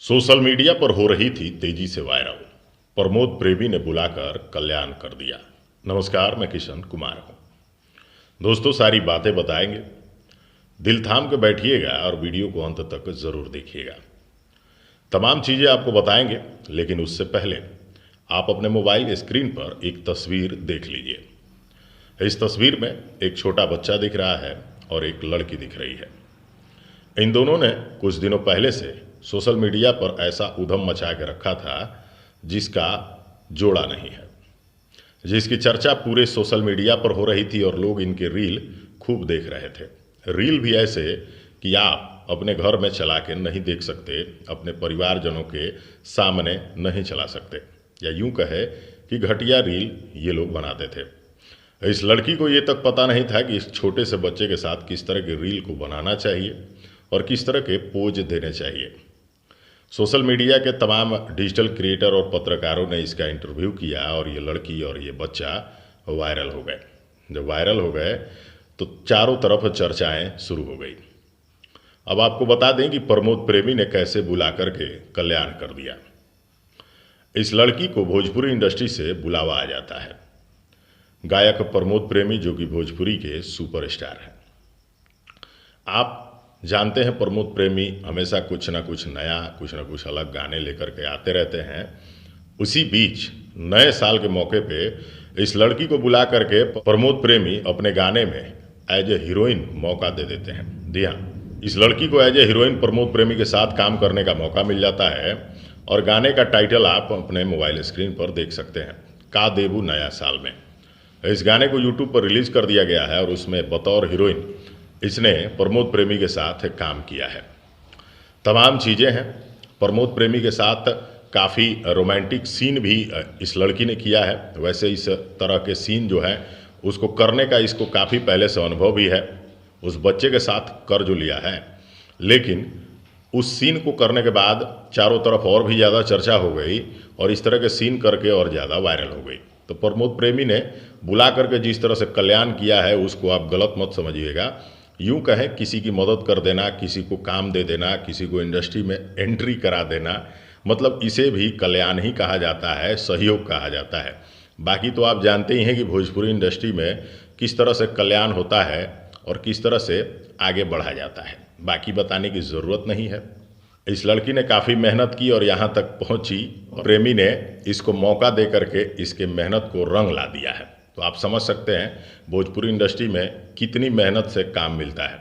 Social media पर हो रही थी तेजी से वायरल। प्रमोद प्रेमी ने बुलाकर कल्याण कर दिया। नमस्कार, मैं किशन कुमार हूं। दोस्तों, सारी बातें बताएंगे, दिल थाम के बैठिएगा और वीडियो को अंत तक जरूर देखिएगा। तमाम चीजें आपको बताएंगे, लेकिन उससे पहले आप अपने मोबाइल स्क्रीन पर एक तस्वीर देख लीजिए। इस तस्वीर में एक छोटा बच्चा दिख रहा है और एक लड़की दिख रही है। इन दोनों ने कुछ दिनों पहले से सोशल मीडिया पर ऐसा उधम मचा के रखा था जिसका जोड़ा नहीं है, जिसकी चर्चा पूरे सोशल मीडिया पर हो रही थी और लोग इनके रील खूब देख रहे थे। रील भी ऐसे कि आप अपने घर में चला के नहीं देख सकते, अपने परिवारजनों के सामने नहीं चला सकते, या यूं कहे कि घटिया रील ये लोग बनाते थे। इस लड़की को ये तक पता नहीं था कि इस छोटे से बच्चे के साथ किस तरह के रील को बनाना चाहिए और किस तरह के पोज देने चाहिए। सोशल मीडिया के तमाम डिजिटल क्रिएटर और पत्रकारों ने इसका इंटरव्यू किया और ये लड़की और ये बच्चा वायरल हो गए। जब वायरल हो गए तो चारों तरफ चर्चाएं शुरू हो गई। अब आपको बता दें कि प्रमोद प्रेमी ने कैसे बुला करके कल्याण कर दिया। इस लड़की को भोजपुरी इंडस्ट्री से बुलावा आ जाता है। गायक प्रमोद प्रेमी, जो कि भोजपुरी के सुपरस्टार हैं। आप जानते हैं प्रमोद प्रेमी हमेशा कुछ ना कुछ नया, कुछ ना कुछ अलग गाने लेकर के आते रहते हैं। उसी बीच नए साल के मौके पे इस लड़की को बुला करके प्रमोद प्रेमी अपने गाने में एज ए हीरोइन मौका दे देते हैं। जी हाँ, इस लड़की को एज ए हीरोइन प्रमोद प्रेमी के साथ काम करने का मौका मिल जाता है और गाने का टाइटल आप अपने मोबाइल स्क्रीन पर देख सकते हैं, का देबू नया साल में। इस गाने को यूट्यूब पर रिलीज कर दिया गया है और उसमें बतौर हीरोइन इसने प्रमोद प्रेमी के साथ काम किया है। तमाम चीज़ें हैं। प्रमोद प्रेमी के साथ काफ़ी रोमांटिक सीन भी इस लड़की ने किया है। वैसे इस तरह के सीन जो है उसको करने का इसको काफ़ी पहले से अनुभव भी है। उस बच्चे के साथ कर जो लिया है, लेकिन उस सीन को करने के बाद चारों तरफ और भी ज़्यादा चर्चा हो गई और इस तरह के सीन करके और ज़्यादा वायरल हो गई। तो प्रमोद प्रेमी ने बुला करके जिस तरह से कल्याण किया है उसको आप गलत मत समझिएगा। यूं कहें, किसी की मदद कर देना, किसी को काम दे देना, किसी को इंडस्ट्री में एंट्री करा देना, मतलब इसे भी कल्याण ही कहा जाता है, सहयोग कहा जाता है। बाकी तो आप जानते ही हैं कि भोजपुरी इंडस्ट्री में किस तरह से कल्याण होता है और किस तरह से आगे बढ़ा जाता है। बाकी बताने की ज़रूरत नहीं है। इस लड़की ने काफ़ी मेहनत की और यहाँ तक पहुँची। प्रेमी ने इसको मौका दे करके इसके मेहनत को रंग ला दिया है। तो आप समझ सकते हैं भोजपुरी इंडस्ट्री में कितनी मेहनत से काम मिलता है।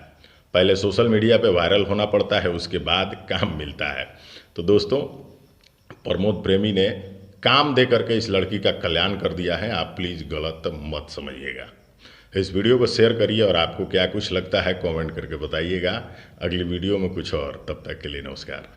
पहले सोशल मीडिया पे वायरल होना पड़ता है, उसके बाद काम मिलता है। तो दोस्तों, प्रमोद प्रेमी ने काम दे करके इस लड़की का कल्याण कर दिया है। आप प्लीज़ गलत मत समझिएगा। इस वीडियो को शेयर करिए और आपको क्या कुछ लगता है कमेंट करके बताइएगा। अगली वीडियो में कुछ और, तब तक के लिए नमस्कार।